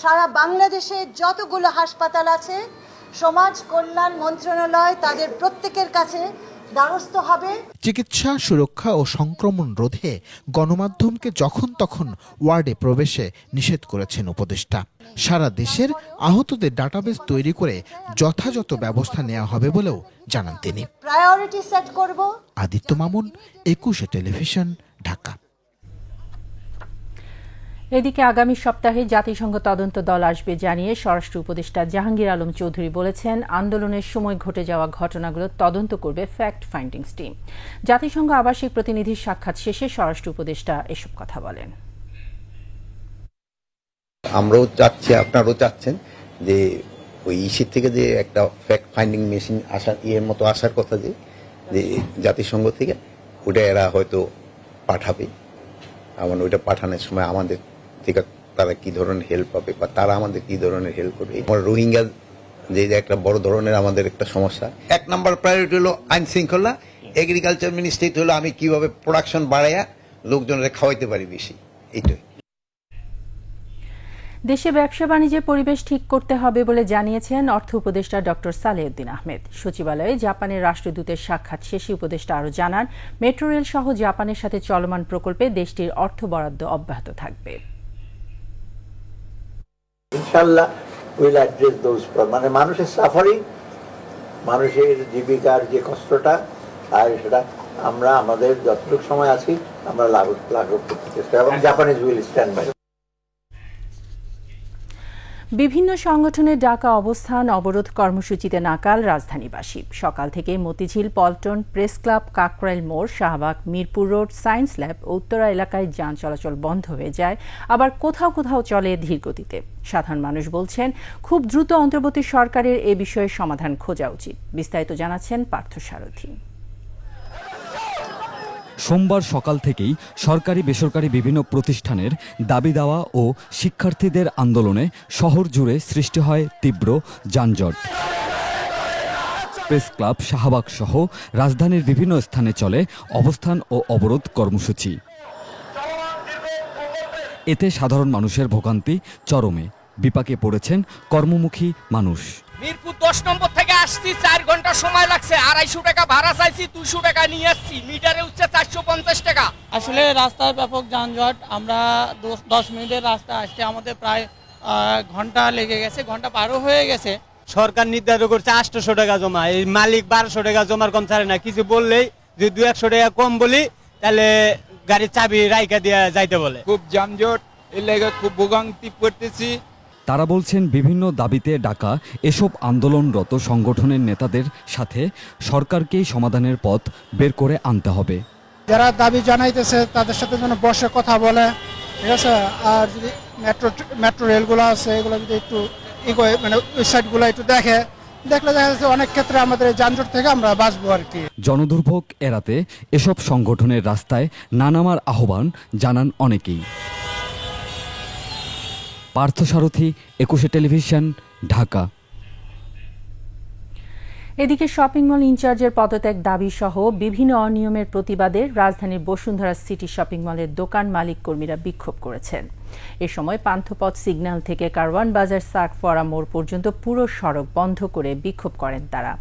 সারা বাংলাদেশে যতগুলো হাসপাতাল আছে সমাজ কল্যাণ মন্ত্রণালয় তাদের প্রত্যেকের কাছে দ্বারস্থ হবে। চিকিৎসা সুরক্ষা ও সংক্রমণ রোধে গণমাধ্যমকে যখন তখন ওয়ার্ডে প্রবেশে নিষেধ করেছেন উপদেষ্টা। সারা দেশের আহতদের ডাটাবেস তৈরি করে যথাযথ ব্যবস্থা নেওয়া হবে বলেও জানান তিনি। প্রায়োরিটি সেট করব। আদিত্য মামুন, 21 টেলিভিশন, ঢাকা। এদিকে আগামী সপ্তাহে জাতিসংঘ তদন্ত দল আসবে জানিয়ে স্বরাষ্ট্র উপদেষ্টা জাহাঙ্গীর আলম চৌধুরী বলেছেন, আন্দোলনের সময় ঘটে যাওয়া ঘটনাগুলো তদন্ত করবে ফ্যাক্ট ফাইন্ডিংস টিম। জাতিসংঘ আবাসিক প্রতিনিধির সাক্ষাৎ শেষে স্বরাষ্ট্র উপদেষ্টা এসব কথা বলেন। আমরাও চাচ্ছি, আপনারাও চাচ্ছেন যে ওই ইসির থেকে যে একটা ফ্যাক্ট ফাইন্ডিং মেশিন আসার মতো আসার কথা যে জাতিসংঘ থেকে, ওটা এরা হয়তো পাঠাবে। আমার ওইটা পাঠানোর সময় আমাদের থেকে তারা কি ধরনের হেল্প পাবে বা তারা আমাদের কি ধরনের হেল্প করবে। আমার রোহিঙ্গা যে একটা বড় ধরনের আমাদের একটা সমস্যা, 1 নম্বর প্রায়োরিটি হলো আইন শৃঙ্খলা। এগ্রিকালচার মিনিস্ট্রি হলো আমি কিভাবে প্রোডাকশন বাড়াইয়া লোকজনের খাওয়াইতে পারি বেশি, এইটাই। দেশে ব্যবসা বাণিজ্যের পরিবেশ ঠিক করতে হবে বলে জানিয়েছেন অর্থ উপদেষ্টা ডক্টর সালেউদ্দিন আহমেদ। সচিবালয়ে জাপানের রাষ্ট্রদূতের সাক্ষাৎ শেষে উপদেষ্টা আরও জানান, মেট্রো রেল সহ জাপানের সাথে চলমান প্রকল্পে দেশটির অর্থ বরাদ্দ অব্যাহত থাকবে। ইনশাআল্লাহ উইল অ্যাড্রেস দোজ, মানে মানুষের সাফারিং, মানুষের জীবিকার যে কষ্টটা, আর সেটা আমরা আমাদের যতটুকু সময় আছি আমরা লাঘব করতে চেষ্টা, এবং জাপানিজ উইল স্ট্যান্ড বাই। বিভিন্ন সংগঠনের ডাকা অবস্থান অবরোধ কর্মসূচিতে নাকাল রাজধানীবাসী। সকাল থেকে মতিঝিল, পল্টন, প্রেস ক্লাব, কাকরাইল মোড়, Shahbag, Mirpur road, science lab ও উত্তরা এলাকায় যান চলাচল বন্ধ হয়ে যায়, আবার কোথাও কোথাও চলে ধীর গতিতে। সাধারণ মানুষ বলছেন, খুব দ্রুত অন্তর্বর্তী সরকারের এ বিষয়ে সমাধান খোঁজা উচিত। বিস্তারিত জানাচ্ছেন পার্থসারথী। সোমবার সকাল থেকেই সরকারি বেসরকারি বিভিন্ন প্রতিষ্ঠানের দাবি দেওয়া ও শিক্ষার্থীদের আন্দোলনে শহর জুড়ে সৃষ্টি হয় তীব্র যানজট। প্রেস ক্লাব, শাহবাগ সহ রাজধানীর বিভিন্ন স্থানে চলে অবস্থান ও অবরোধ কর্মসূচি। এতে সাধারণ মানুষের ভোগান্তি চরমে। বিপাকে পড়েছেন কর্মমুখী মানুষ। মিরপুর 10 নম্বর থেকে আসছি, 4 ঘন্টা সময় লাগছে। 250 টাকা ভাড়া চাইছি, 200 টাকা নিয়ে আসছি। মিটারে উঠছে 450 টাকা। আসলে রাস্তায় ব্যাপক যানজট। আমরা 10 মিনিটের রাস্তা আসতে আমাদের প্রায় ঘন্টা লেগে গেছে, ঘন্টা পারও হয়ে গেছে। সরকার নির্ধারণ করছে 800 টাকা জমা, এই মালিক 1200 টাকা জমার কম ছাড়ে না। কিছু বললেই যে 200-100 টাকা কম বলি, তাহলে গাড়ির চাবি রাইকা দিয়ে যাইতে বলে। খুব যানজট, এর লেগে খুব ভোগান্তি পড়তেছি। তারা বলছেন, বিভিন্ন দাবিতে ডাকা এসব আন্দোলনরত সংগঠনের নেতাদের সাথে সরকারকেই সমাধানের পথ বের করে আনতে হবে। যারা দাবি জানাইতেছে তাদের সাথে যেন বসে কথা বলে, ঠিক আছে। আর যদি মেট্রো রেলগুলো আছে এগুলো যদি একটু মানে ওয়েবসাইটগুলো একটু দেখলে দেখা যাচ্ছে অনেক ক্ষেত্রে আমাদের যানজট থেকে আমরা বাঁচবো আর কি। জনদুর্ভোগ এড়াতে এসব সংগঠনের রাস্তায় না নামার আহ্বান জানান অনেকেই। পার্থসারথী, 21 টেলিভিশন, ঢাকা। এদিকে শপিং মল ইনচার্জের পদত্যাগ দাবি সহ বিভিন্ন অনিয়মের প্রতিবাদে রাজধানীর বসুন্ধরা সিটি শপিং মলের দোকান মালিক কর্মীরা বিক্ষোভ করেছেন। এ সময় পান্থপথ সিগন্যাল থেকে কারওয়ান বাজার সার্কফোয়ারা মোড় পর্যন্ত পুরো সড়ক বন্ধ করে বিক্ষোভ করেন তারা।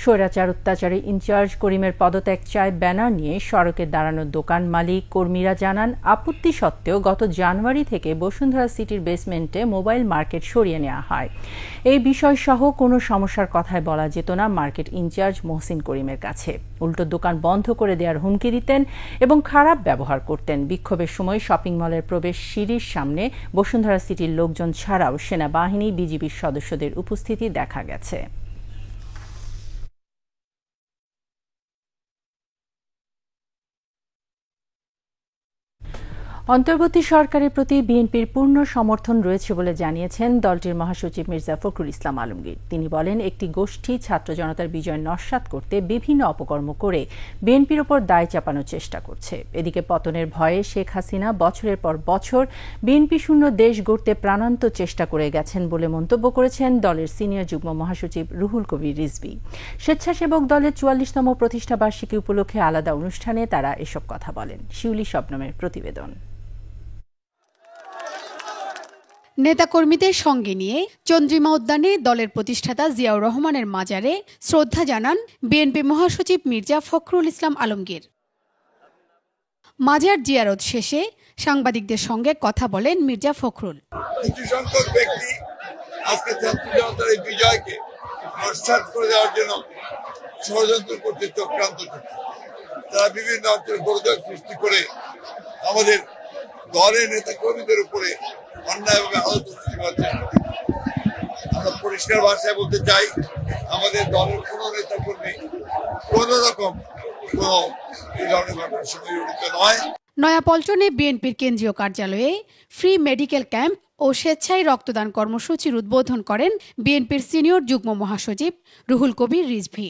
স্বৈরাচার অত্যাচারী ইনচার্জ করিমের পদত্যাগ চায় ব্যানার নিয়ে সড়কে দাঁড়ানো দোকান মালিক কর্মীরা জানান, আপত্তি সত্ত্বেও গত জানুয়ারি থেকে বসুন্ধরা সিটির বেসমেন্টে মোবাইল মার্কেট সরিয়ে নেওয়া হয়। এই বিষয় সহ কোনো সমস্যার কথাই বলা যেত না মার্কেট ইনচার্জ মহসিন করিমের কাছে। উল্টো দোকান বন্ধ করে দেওয়ার হুমকি দিতেন এবং খারাপ ব্যবহার করতেন। বিক্ষোভের সময় শপিং মলের প্রবেশ সিঁড়ির সামনে বসুন্ধরা সিটির লোকজন ছাড়াও সেনাবাহিনী, বিজিবির সদস্যদের উপস্থিতি দেখা গেছে। অন্তর্বর্তী সরকারের প্রতি বিএনপির পূর্ণ সমর্থন রয়েছে বলে জানিয়েছেন দলটির মহাসচিব মির্জা ফখরুল ইসলাম আলমগীর। তিনি বলেন, একটি গোষ্ঠী ছাত্র জনতার বিজয় নস্যাৎ করতে বিভিন্ন অপকর্ম করে বিএনপির ওপর দায় চাপানোর চেষ্টা করছে। এদিকে পতনের ভয়ে শেখ হাসিনা বছরের পর বছর বিএনপি শূন্য দেশ গড়তে প্রাণান্ত চেষ্টা করে গেছেন বলে মন্তব্য করেছেন দলের সিনিয়র যুগ্ম মহাসচিব রুহুল কবির রিজভী। স্বেচ্ছাসেবক দলের ৪৪তম প্রতিষ্ঠা বার্ষিকী উপলক্ষে আলাদা অনুষ্ঠানে তারা এসব কথা বলেন। শিউলি শবনমের প্রতিবেদন। নেতাকর্মীদের সঙ্গে নিয়ে চন্দ্রিমা উদ্যানে দলের প্রতিষ্ঠাতা জিয়াউর রহমানের মাজারে শ্রদ্ধা জানান বিএনপি মহাসচিব মির্জা ফখরুল ইসলাম আলমগীর। মাজার জিয়ারত শেষে সাংবাদিকদের সঙ্গে কথা বলেন মির্জা ফখরুল। কিছু সংখ্যক ব্যক্তি আজকে ছাত্র জনতার এই বিজয়কে নস্যাৎ করে দেওয়ার জন্য ষড়যন্ত্র করতে চক্রান্ত করছে। তারা বিভিন্ন অঞ্চলে গোলযোগ সৃষ্টি করে আমাদের দলের নেতা কর্মীদের উপরে অন্যায়ভাবে আহত সৃষ্টি করছে। আমরা পরিষ্কার ভাষায় বলতে চাই, আমাদের দলের কোন নেতা কর্মী কোন রকম কোন এই ধরনের ঘটনার সঙ্গে জড়িত নয়। নয়াপল্টনে বিএনপির কেন্দ্রীয় কার্যালয়ে ফ্রি মেডিকেল ক্যাম্প ও স্বেচ্ছায় রক্তদান কর্মসূচির উদ্বোধন করেন বিএনপির সিনিয়র যুগ্ম মহাসচিব রুহুল কবির রিজভী।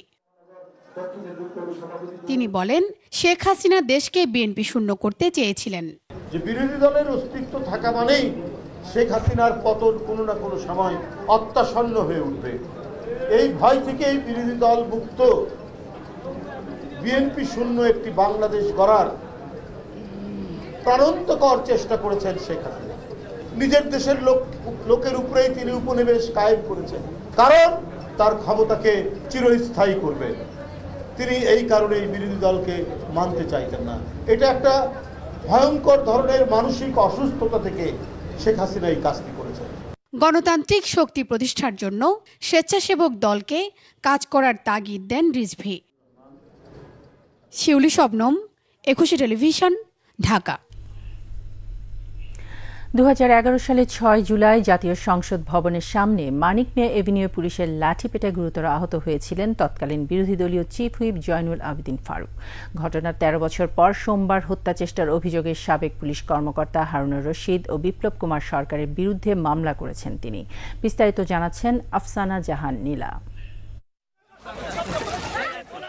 তিনি বলেন, শেখ হাসিনা দেশকে বিএনপি শূন্য করতে চেয়েছিলেন। যে বিরোধী দলের অস্তিত্ব থাকা মানেই শেখ হাসিনার পতন কোনো না কোনো সময় অত্যাসন্ন হয়ে উঠবে। এই ভয় থেকে এই বিরোধী দল মুক্ত বিএনপি শূন্য একটি বাংলাদেশ গড়ার প্রাণান্তকর চেষ্টা করেছেন শেখ হাসিনা। নিজের দেশের লোকের উপরেই তিনি উপনিবেশ কায়েম করেছেন, কারণ তার ক্ষমতাকে চিরস্থায়ী করবে। তিনি এই কারণে বিরোধী দলকে মানতে চাইতেন না। এটা একটা ভয়ঙ্কর ধরনের মানসিক অসুস্থতা থেকে শেখ হাসিনা এই কাজটি করেছেন। গণতান্ত্রিক শক্তি প্রতিষ্ঠার জন্য স্বেচ্ছাসেবক দলকে কাজ করার তাগিদ দেন রিজভী। শিউলি শবনম, একুশে টেলিভিশন, ঢাকা। 2011 সালের 6 জুলাই জাতীয় সংসদ ভবনের সামনে মানিক মিয়া এভিনিউ পুলিশের লাঠিপেটায় গুরুতর আহত হয়েছিলেন তৎকালীন বিরোধী দলীয় চিফ হুইপ জয়নুল আবেদিন ফারুক। ঘটনার 13 বছর পর সোমবার হত্যা চেষ্টার অভিযোগে সাবেক পুলিশ কর্মকর্তা হারুনুর রশিদ ও বিপ্লব কুমার সরকারের বিরুদ্ধে মামলা করেছেন তিনি। বিস্তারিত জানাচ্ছেন আফসানা জাহান নীলা।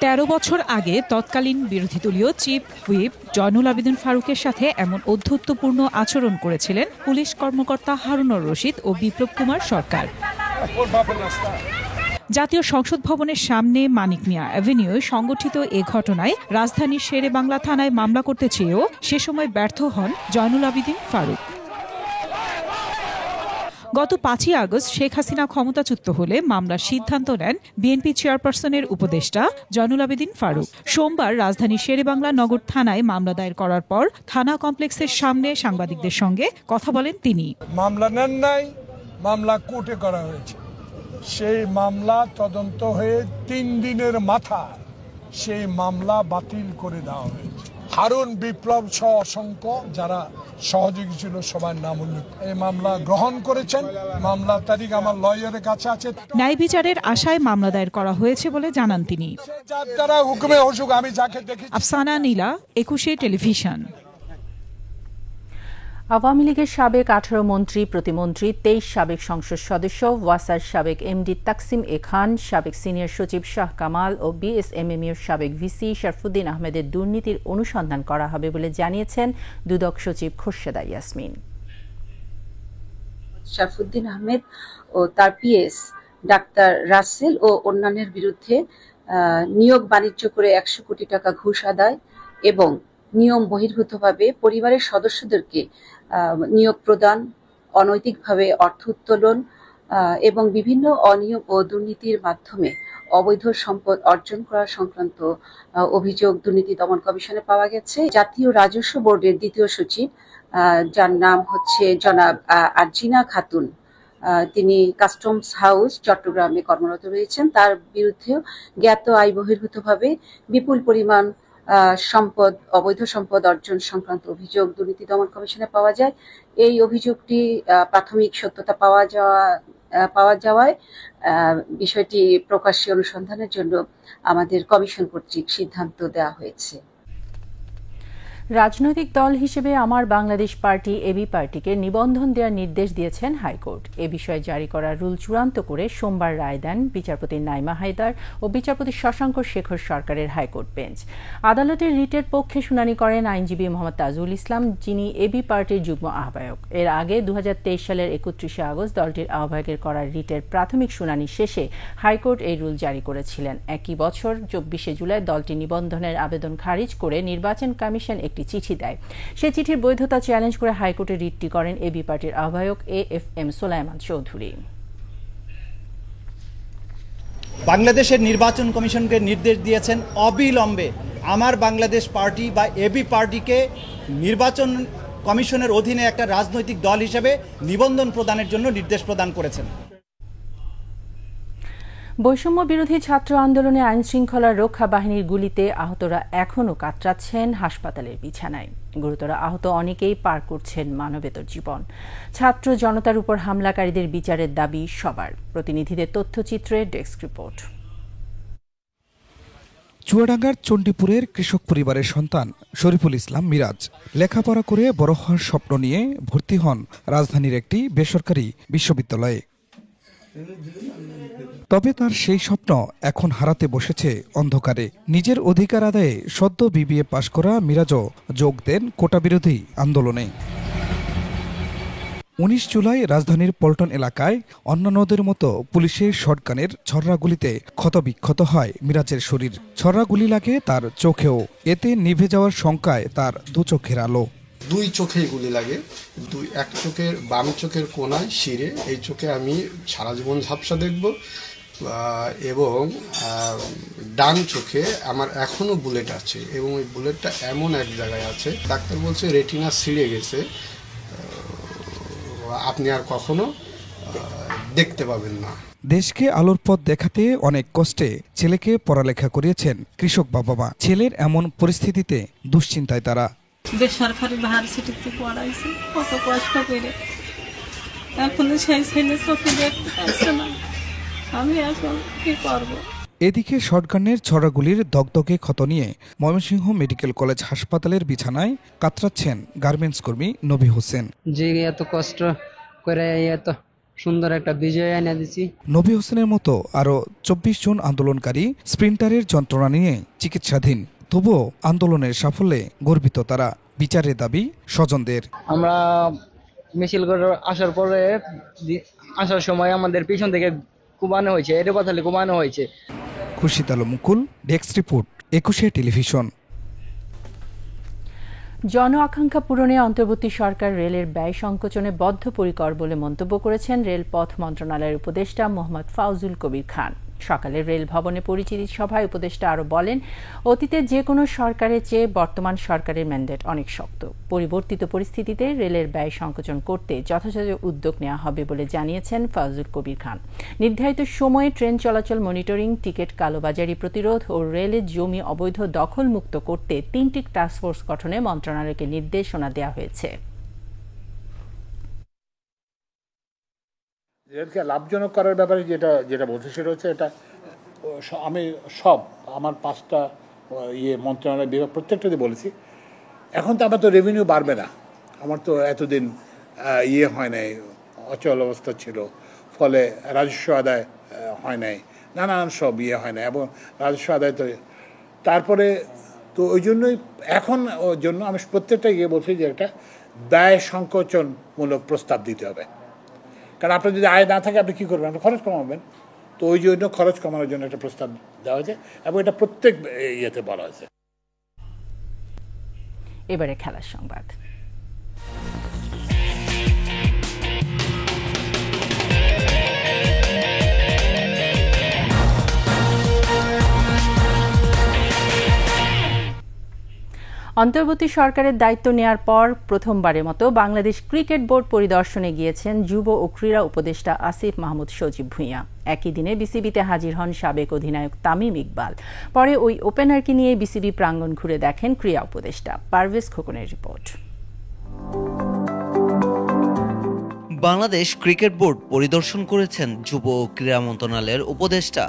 13 বছর আগে তৎকালীন বিরোধী দলীয় চিফ হুইপ জয়নুল আবেদিন ফারুকের সাথে এমন অধ্যত্বপূর্ণ আচরণ করেছিলেন পুলিশ কর্মকর্তা হারুনুর রশিদ ও বিপ্লব কুমার সরকার। জাতীয় সংসদ ভবনের সামনে মানিক মিয়া অ্যাভিনিউ সংগঠিত এ ঘটনায় রাজধানীর শেরে বাংলা থানায় মামলা করতে চেয়েও সে সময় ব্যর্থ হন জয়নুল আবেদিন ফারুক। গত 5ই আগস্ট শেখ হাসিনা ক্ষমতাচ্যুত হলে মামলার সিদ্ধান্ত নেন বিএনপি চেয়ারপারসনের উপদেষ্টা জয়নুল আবেদিন ফারুক। সোমবার রাজধানীর শেরেবাংলা নগর থানায় মামলা দায়ের করার পর থানা কমপ্লেক্সের সামনে সাংবাদিকদের সঙ্গে কথা বলেন তিনি। মামলা নেন নাই, মামলা কোর্টে করা হয়েছে। সেই মামলা তদন্ত হয়ে 3 দিনের মাথায় সেই মামলা বাতিল করে দেওয়া হয়েছে। হারুন, বিপ্লব সহ অসংখ্য যারা সহযোগী ছিল সবার নাম উল্লেখ এই মামলা গ্রহণ করেছেন। মামলার তারিখ আমার লয়ারের কাছে আছে। ন্যায় বিচারের আশায় মামলা দায়ের করা হয়েছে বলে জানান তিনি। আফসানা নীলা, একুশে টেলিভিশন। আওয়ামী লীগের সাবেক 18 মন্ত্রী, প্রতিমন্ত্রী, 23 সাবেক সংসদ সদস্য, ওয়াসার সাবেক এমডি তাকসিম এ খান, সাবেক সিনিয়র সচিব শাহ কামাল ও বিএসএমএমইউর সাবেক ভিসি শরফুদ্দিন আহমেদের দুর্নীতির অনুসন্ধান করা হবে বলে জানিয়েছেন দুদক সচিব খোরশেদা ইয়াসমিন। শরফুদ্দিন আহমেদ ও তার পিএস ডাক্তার রাসেল ও অন্যান্যের বিরুদ্ধে নিয়োগ বাণিজ্য করে 100 কোটি টাকা ঘুষ আদায় এবং নিয়ম বহির্ভূতভাবে পরিবারের সদস্যদেরকে নিয়োগ প্রদান, অনৈতিকভাবে অর্থ উত্তোলন এবং বিভিন্ন অনিয়ম ও দুর্নীতির মাধ্যমে অবৈধ সম্পদ অর্জন করা সংক্রান্ত অভিযোগ দুর্নীতি দমন কমিশনে পাওয়া গেছে। জাতীয় রাজস্ব বোর্ডের দ্বিতীয় সচিব, যার নাম হচ্ছে জনাব আরজিনা খাতুন, তিনি কাস্টমস হাউস চট্টগ্রামে কর্মরত রয়েছেন। তার বিরুদ্ধেও জ্ঞাত আয় বহির্ভূতভাবে বিপুল পরিমাণ সম্পদ, অবৈধ সম্পদ অর্জন সংক্রান্ত অভিযোগ দুর্নীতি দমন কমিশনে পাওয়া যায়। এই অভিযোগটি প্রাথমিক সত্যতা পাওয়া যাওয়ায় বিষয়টি প্রকাশ্যে অনুসন্ধানের জন্য আমাদের কমিশন কর্তৃক সিদ্ধান্ত দেওয়া হয়েছে। রাজনৈতিক দল হিসেবে আমার বাংলাদেশ পার্টি এবি পার্টিকে নিবন্ধন দেওয়ার নির্দেশ দিয়েছেন হাইকোর্ট। এ বিষয়ে জারি করা রুল চূড়ান্ত করে সোমবার রায় দেন বিচারপতি নাইমা হায়দার ও বিচারপতি শশাঙ্ক শেখর সরকারের হাইকোর্ট বেঞ্চ। আদালতের রিটের পক্ষে শুনানি করেন আইনজীবী মোহাম্মদ তাজুল ইসলাম, যিনি এবি পার্টির যুগ্ম আহ্বায়ক। এর আগে 2023 সালের 31 আগস্ট দলটির আহ্বায়কের করা রিটের প্রাথমিক শুনানি শেষে হাইকোর্ট এই রুল জারি করেছিলেন। একই বছর 24 জুলাই দলটি নিবন্ধনের আবেদন খারিজ করে নির্বাচন কমিশন একটি চিঠি দেয়। সেই চিঠির বৈধতা চ্যালেঞ্জ করে হাইকোর্টে রিটটি করেন এবি পার্টির আহ্বায়ক AFM সোলাইমান চৌধুরী। বাংলাদেশের নির্বাচন কমিশনকে নির্দেশ দিয়েছেন অবিলম্বে আমার বাংলাদেশ পার্টি বা এবি পার্টিকে নির্বাচন কমিশনের অধীনে একটা রাজনৈতিক দল হিসেবে নিবন্ধন প্রদানের জন্য নির্দেশ প্রদান করেছেন। বৈষম্য বিরোধী ছাত্র আন্দোলনে আইনশৃঙ্খলা রক্ষা বাহিনীর গুলিতে আহতরা এখনও কাতরাচ্ছেন হাসপাতালের বিছানায়। গুরুতর আহত অনেকেই পার করছেন মানবেতর জীবন। ছাত্র জনতার উপর হামলাকারীদের বিচারের দাবি সবার। প্রতিনিধিদের তথ্যচিত্রে ডেস্ক রিপোর্ট। চুয়াডাঙ্গার চণ্ডীপুরের কৃষক পরিবারের সন্তান শরীফুল ইসলাম মিরাজ লেখাপড়া করে বড় হওয়ার স্বপ্ন নিয়ে ভর্তি হন রাজধানীর একটি বেসরকারি বিশ্ববিদ্যালয়ে। তবে তার সেই স্বপ্ন এখন হারাতে বসেছে অন্ধকারে। নিজের অধিকার আদায়ে সদ্য BBA পাশ করা মিরাজও যোগ দেন কোটা বিরোধী আন্দোলনে। 19 জুলাই রাজধানীর পল্টন এলাকায় অন্যান্যদের মতো পুলিশের শটগানের ছররাগুলিতে ক্ষতবিক্ষত হয় মিরাজের শরীর। ছররাগুলি লাগে তার চোখেও। এতে নিভে যাওয়ার শঙ্কায় তার দু চোখের আলো। দুই চোখেই গুলি লাগে, এক চোখের বাম চোখের কোনায় শিরে। এই চোখে আমি সারা জীবন ঝাপসা দেখব এবং ডান চোখে আমার এখনো বুলেট আছে এবং ওই বুলেটটা এমন এক জায়গায় আছে, ডাক্তার বলছে রেটিনা ছিঁড়ে গেছে, আপনি আর কখনো দেখতে পাবেন না। দেশকে আলোর পথ দেখাতে অনেক কষ্টে ছেলেকে পড়ালেখা করিয়েছেন কৃষক বাবা মা। ছেলের এমন পরিস্থিতিতে দুশ্চিন্তায় তারা। বেসরকারি ভার্সিটিতে পড়াইছি কত কষ্ট করে, এখন সেই ছেলে চোখে দেখতে পাচ্ছে না, আমি এখন কি করব? এদিকে শটগানের ছড়াগুলির দগদগে ক্ষত নিয়ে ময়মনসিংহ মেডিকেল কলেজ হাসপাতালের বিছানায় কাতরাচ্ছেন গার্মেন্টস কর্মী নবী হোসেন। যে এত কষ্ট করে এত সুন্দর একটা বিজয় এনে দিছি। নবী হোসেনের মতো আরো 24 জন আন্দোলনকারী স্প্রিন্টারের যন্ত্রণা নিয়ে চিকিৎসাধীন। তবুও আন্দোলনের সাফল্যে গর্বিত তারা। বিচারের দাবি স্বজনদের। আমরা মিছিল করে আসার সময় আমাদের পিছন থেকে কুবানো হয়েছে, এর পাথালে কুবানো হয়েছে। খুরশিদ আলম মুকুল, ডেস্ক রিপোর্ট, 21 টেলিভিশন। জন আকাঙ্ক্ষা পূরণে অন্তর্বর্তী সরকার রেলের ব্যয় সংকোচনে বদ্ধপরিকর বলে মন্তব্য করেছেন রেলপথ মন্ত্রণালয়ের উপদেষ্টা মোহাম্মদ ফাউজুল কবির খান। সকালে রেল ভবনে পরিচিতি সভায় উপদেষ্টা আরও বলেন, অতীতে যে কোনো সরকারের চেয়ে বর্তমান সরকারের ম্যান্ডেট অনেক শক্ত। পরিবর্তিত পরিস্থিতিতে রেলের ব্যয় সংকোচন করতে যথাযথ উদ্যোগ নেওয়া হবে বলে জানিয়েছেন ফাউজুল কবির খান। নির্ধারিত সময়ে ট্রেন চলাচল মনিটরিং, টিকিট কালোবাজারি প্রতিরোধ ও রেলের জমি অবৈধ দখল মুক্ত করতে 3টি টাস্কফোর্স গঠনে মন্ত্রণালয়কে নির্দেশনা দেওয়া হয়েছে। রেলকে লাভজনক করার ব্যাপারে যেটা বলছে সেটা হচ্ছে এটা আমি আমার 5টা মন্ত্রণালয় বিভাগ প্রত্যেকটাতে বলেছি। এখন তো আমার তো রেভিনিউ বাড়বে না, আমার তো এতদিন হয় নাই, অচল অবস্থা ছিল, ফলে রাজস্ব আদায় হয় নাই, নানান সব হয় না এবং রাজস্ব আদায় তো তারপরে তো ওই জন্যই এখন ওর জন্য আমি প্রত্যেকটা বলছি যে একটা ব্যয় সংকোচনমূলক প্রস্তাব দিতে হবে। কারণ আপনার যদি আয় না থাকে আপনি কী করবেন? আপনি খরচ কমাবেন। তো ওই জন্য খরচ কমানোর জন্য একটা প্রস্তাব দেওয়া হয়েছে এবং এটা প্রত্যেক ইয়েতে বলা হয়েছে। এবারে খেলার সংবাদ। অন্তর্বর্তী সরকারের দায়িত্ব নেয়ার পর প্রথমবারের মতো বাংলাদেশ ক্রিকেট বোর্ড পরিদর্শনে গিয়েছেন যুব ও ক্রীড়া উপদেষ্টা আসিফ মাহমুদ সজীব ভুঁইয়া। একই দিনে বিসিবিতে হাজির হন সাবেক অধিনায়ক তামিম ইকবাল। পরে ওই ওপেনারকে নিয়ে বিসিবি প্রাঙ্গণ ঘুরে দেখেন ক্রীড়া উপদেষ্টা। পারভেজ খোকনের রিপোর্ট। বাংলাদেশ ক্রিকেট বোর্ড পরিদর্শন করেছেন যুব ও ক্রীড়া মন্ত্রণালয়ের উপদেষ্টা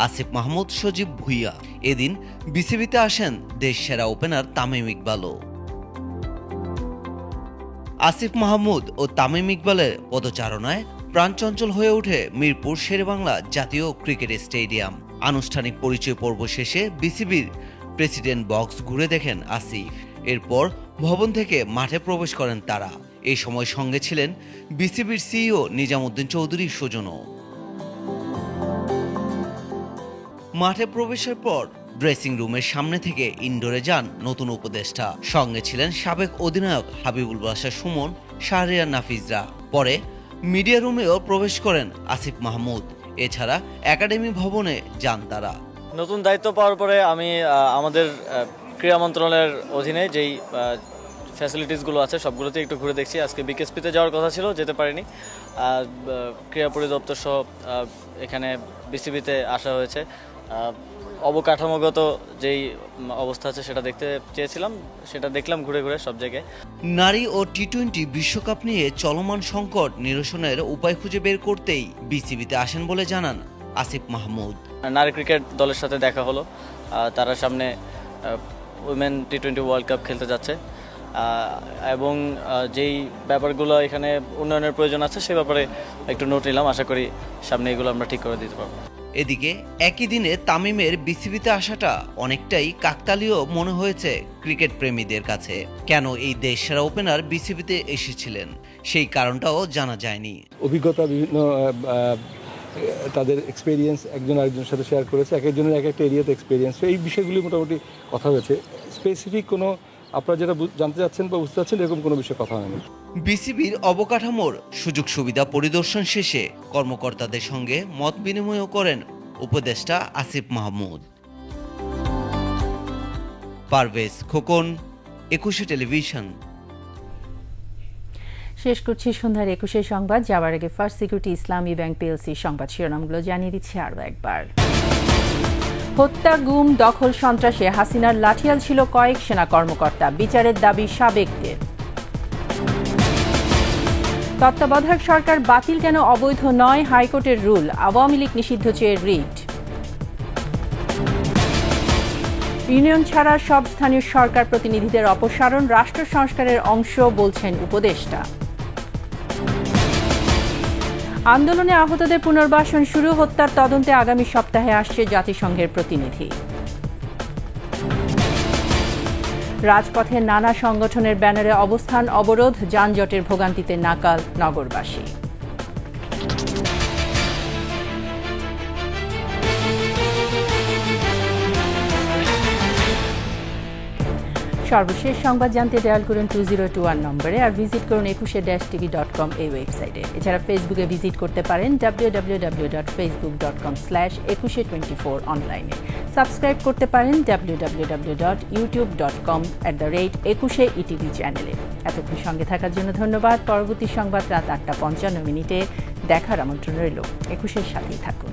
আসিফ মাহমুদ সজীব ভুঁইয়া। এদিন বিসিবিতে আসেন দেশ সেরা ওপেনার তামিম ইকবালও। আসিফ মাহমুদ ও তামিম ইকবালের পদচারণায় প্রাণচঞ্চল হয়ে ওঠে মিরপুর শেরেবাংলা জাতীয় ক্রিকেট স্টেডিয়াম। আনুষ্ঠানিক পরিচয় পর্ব শেষে বিসিবির প্রেসিডেন্ট বক্স ঘুরে দেখেন আসিফ। এরপর ভবন থেকে মাঠে প্রবেশ করেন তারা। এই সময় সঙ্গে ছিলেন বিসিবির সিইও নিজামুদ্দিন চৌধুরী সুজনও। মাঠে প্রবেশের পর ড্রেসিং রুমের সামনে থেকে ইনডোরে যান নতুন উপদেষ্টা। সঙ্গে ছিলেন সাবেক অধিনায়ক হাবিবুল বাশার সুমন, শাহরিয়ার নাফিজরা। পরে মিডিয়া রুমেও প্রবেশ করেন আসিফ মাহমুদ। এছাড়া একাডেমি ভবনে যান তারা। নতুন দায়িত্ব পাওয়ার পরে আমি আমাদের ক্রীড়া মন্ত্রণালয়ের অধীনে যেই ফ্যাসিলিটিসগুলো আছে সবগুলোতে একটু ঘুরে দেখছি। আজকে বিকেএসপিতে যাওয়ার কথা ছিল, যেতে পারিনি। ক্রীড়া পরিদপ্তর সহ এখানে বিসিবিতে আসা হয়েছে। অবকাঠামোগত যেই অবস্থা আছে সেটা দেখতে চেয়েছিলাম, সেটা দেখলাম ঘুরে ঘুরে সব জায়গায়। নারী ও টি-20 বিশ্বকাপ নিয়ে চলমান সংকট নিরসনের উপায় খুঁজে বের করতেই বিসিবিতে আসেন বলে জানান আসিফ মাহমুদ। নারী ক্রিকেট দলের সাথে দেখা হলো, তারা সামনে উইমেন টি-20 ওয়ার্ল্ড কাপ খেলতে যাচ্ছে এবং যেই ব্যাপারগুলো এখানে উন্নয়নের প্রয়োজন আছে সে ব্যাপারে একটু নোট নিলাম। আশা করি সামনে এগুলো আমরা ঠিক করে দিতে পারবো। এদিকে একই দিনে তামিমের বিসিবিতে আসাটা অনেকটাই কাকতালীয় মনে হয়েছে ক্রিকেট প্রেমীদের কাছে। কেন এই দেশসেরা ওপেনার বিসিবিতে এসেছিলেন সেই কারণটাও জানা যায়নি। অভিজ্ঞতা, বিভিন্ন তাদের এক্সপেরিয়েন্স একজন আরেকজনের সাথে শেয়ার করেছে, এক একজনের এক একটা এরিয়াতে এক্সপেরিয়েন্স। এই বিষয়গুলি মোটামুটি কথা হয়েছে। স্পেসিফিক কোনো আপনারা যেটা জানতে চাচ্ছেন বা বুঝতে চাচ্ছেন এরকম কোনো বিষয়ে কথা হয়নি। বিসিবির অবকাঠামোর সুযোগ সুবিধা পরিদর্শন শেষে কর্মকর্তাদের সঙ্গে মত বিনিময় করেন উপদেষ্টা আসিফ মাহমুদ। পারভেজ খোকন, 21 টেলিভিশন। শেষ করছি সন্ধ্যার 21 সংবাদ। যাওয়ার আগে ফার্স্ট সিকিউরিটি ইসলামী ব্যাংক পিএলসি সংবাদ শিরোনামগুলো জানিয়ে দিচ্ছি আরও একবার। হত্যা, গুম, দখল, সন্ত্রাসে হাসিনার লাঠিয়াল ছিল কয়েক সেনা কর্মকর্তা, বিচারের দাবি সাবেকদের। তত্ত্বাবধায়ক সরকার বাতিল কেন অবৈধ নয়, হাইকোর্টের রুল, আওয়ামী লীগ নিষিদ্ধ চেয়ে রিট। ইউনিয়ন ছাড়া সব স্থানীয় সরকার প্রতিনিধিদের অপসারণ রাষ্ট্র সংস্কারের অংশ বলছেন উপদেষ্টা। আন্দোলনে আহতদের পুনর্বাসন শুরু, হত্যার তদন্তে আগামী সপ্তাহে আসছে জাতিসংঘের প্রতিনিধি। রাজপথে নানা সংগঠনের ব্যানারে অবস্থান অবরোধ, যানজটের ভোগান্তিতে নাকাল নগরবাসী। সর্বশেষ সংবাদ জানতে ডায়াল করুন 2021 নম্বরে আর ভিজিট করুন 21-tv.com এই ওয়েবসাইটে। এছাড়া ফেসবুকে ভিজিট করতে পারেন www.facebook.com/2124 অনলাইনে। সাবস্ক্রাইব করতে পারেন www.youtube.com/21etv চ্যানেলে। এতক্ষণ সঙ্গে থাকার জন্য ধন্যবাদ। পরবর্তী সংবাদ রাত 8:55 দেখার আমন্ত্রণ রইল। 21-এর সাথেই থাকুন।